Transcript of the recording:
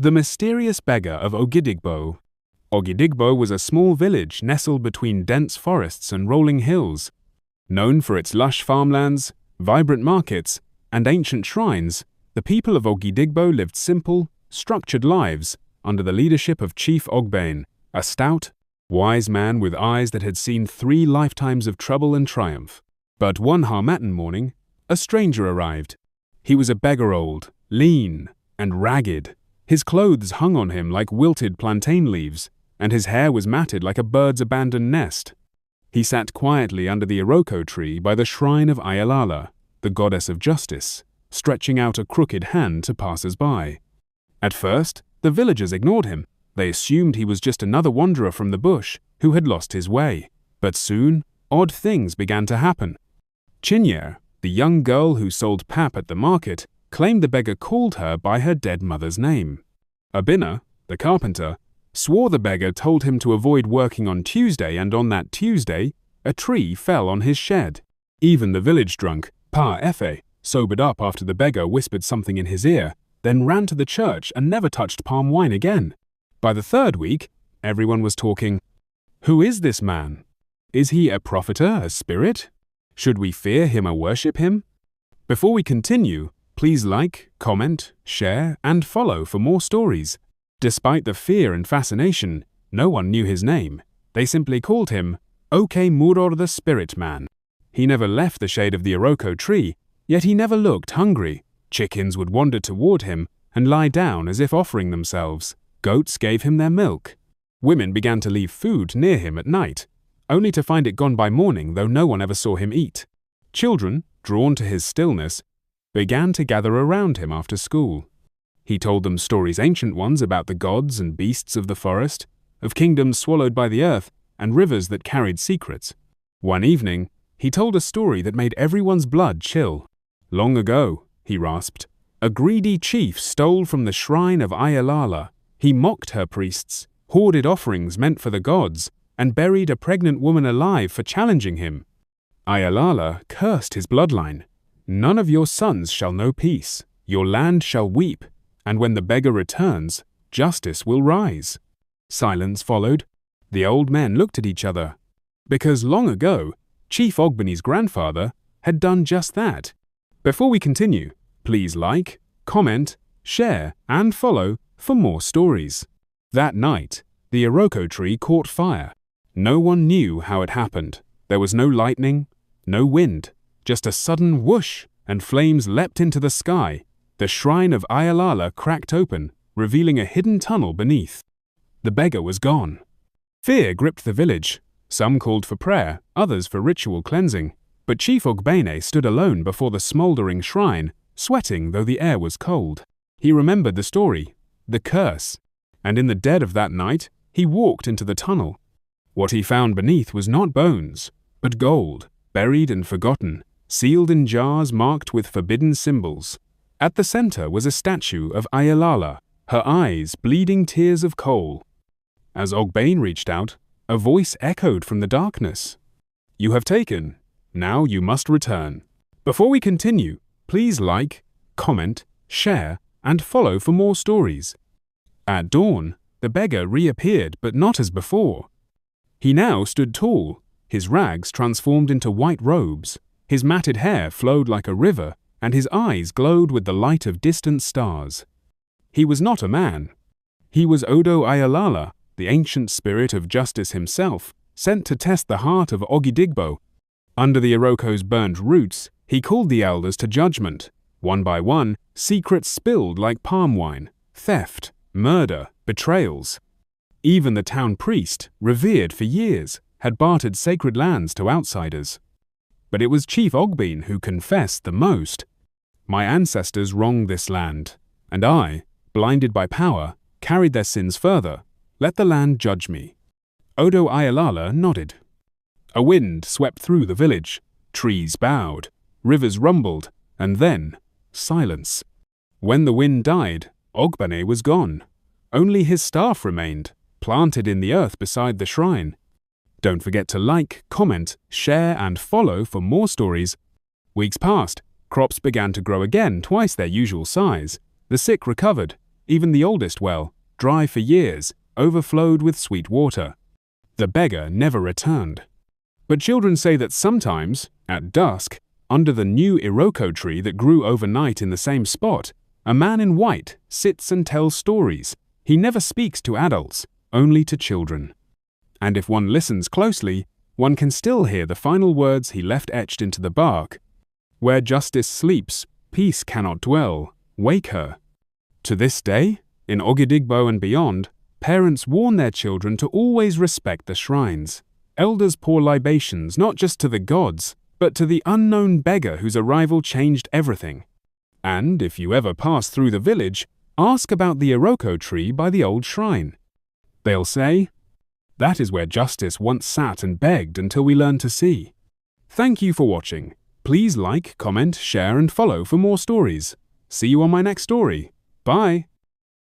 The Mysterious Beggar of Ogidigbo. Ogidigbo was a small village nestled between dense forests and rolling hills. Known for its lush farmlands, vibrant markets, and ancient shrines, the people of Ogidigbo lived simple, structured lives under the leadership of Chief Ogbane, a stout, wise man with eyes that had seen 3 lifetimes of trouble and triumph. But one Harmattan morning, a stranger arrived. He was a beggar old, lean, and ragged. His clothes hung on him like wilted plantain leaves, and his hair was matted like a bird's abandoned nest. He sat quietly under the Iroko tree by the shrine of Ayalala, the goddess of justice, stretching out a crooked hand to passers-by. At first, the villagers ignored him. They assumed he was just another wanderer from the bush who had lost his way. But soon, odd things began to happen. Chinyer, the young girl who sold pap at the market, claimed the beggar called her by her dead mother's name. Abina, the carpenter, swore the beggar told him to avoid working on Tuesday, and on that Tuesday, a tree fell on his shed. Even the village drunk, Pa Efe, sobered up after the beggar whispered something in his ear, then ran to the church and never touched palm wine again. By the 3rd week, everyone was talking, "Who is this man? Is he a propheter, a spirit? Should we fear him or worship him?" Before we continue, please like, comment, share, and follow for more stories. Despite the fear and fascination, no one knew his name. They simply called him Oke Muror the Spirit Man. He never left the shade of the Iroko tree, yet he never looked hungry. Chickens would wander toward him and lie down as if offering themselves. Goats gave him their milk. Women began to leave food near him at night, only to find it gone by morning, though no one ever saw him eat. Children, drawn to his stillness, began to gather around him after school. He told them stories, ancient ones, about the gods and beasts of the forest, of kingdoms swallowed by the earth, and rivers that carried secrets. One evening, he told a story that made everyone's blood chill. Long ago, he rasped, a greedy chief stole from the shrine of Ayalala. He mocked her priests, hoarded offerings meant for the gods, and buried a pregnant woman alive for challenging him. Ayalala cursed his bloodline. None of your sons shall know peace. Your land shall weep, and when the beggar returns, justice will rise. Silence followed. The old men looked at each other, because long ago, Chief Ogbane's grandfather had done just that. Before we continue, please like, comment, share, and follow for more stories. That night, the Iroko tree caught fire. No one knew how it happened. There was no lightning, no wind, just a sudden whoosh, and flames leapt into the sky. The shrine of Ayalala cracked open, revealing a hidden tunnel beneath. The beggar was gone. Fear gripped the village. Some called for prayer, others for ritual cleansing. But Chief Ogbane stood alone before the smouldering shrine, sweating though the air was cold. He remembered the story, the curse, and in the dead of that night, he walked into the tunnel. What he found beneath was not bones, but gold, buried and forgotten, sealed in jars marked with forbidden symbols. At the center was a statue of Ayalala, her eyes bleeding tears of coal. As Ogbane reached out, a voice echoed from the darkness. "You have taken. Now you must return." Before we continue, please like, comment, share, and follow for more stories. At dawn, the beggar reappeared, but not as before. He now stood tall, his rags transformed into white robes, his matted hair flowed like a river, and his eyes glowed with the light of distant stars. He was not a man. He was Odo Ayalala, the ancient spirit of justice himself, sent to test the heart of Ogidigbo. Under the Iroko's burnt roots, he called the elders to judgment. One by one, secrets spilled like palm wine, theft, murder, betrayals. Even the town priest, revered for years, had bartered sacred lands to outsiders. But it was Chief Ogbane who confessed the most. "My ancestors wronged this land, and I, blinded by power, carried their sins further. Let the land judge me." Odo Ayalala nodded. A wind swept through the village. Trees bowed, rivers rumbled, and then silence. When the wind died, Ogbane was gone. Only his staff remained, planted in the earth beside the shrine. Don't forget to like, comment, share, and follow for more stories. Weeks passed. Crops began to grow again, twice their usual size. The sick recovered. Even the oldest well, dry for years, overflowed with sweet water. The beggar never returned. But children say that sometimes, at dusk, under the new iroko tree that grew overnight in the same spot, a man in white sits and tells stories. He never speaks to adults, only to children. And if one listens closely, one can still hear the final words he left etched into the bark. Where justice sleeps, peace cannot dwell. Wake her. To this day, in Ogidigbo and beyond, parents warn their children to always respect the shrines. Elders pour libations not just to the gods, but to the unknown beggar whose arrival changed everything. And if you ever pass through the village, ask about the iroko tree by the old shrine. They'll say, "That is where justice once sat and begged until we learned to see." Thank you for watching. Please like, comment, share, and follow for more stories. See you on my next story. Bye!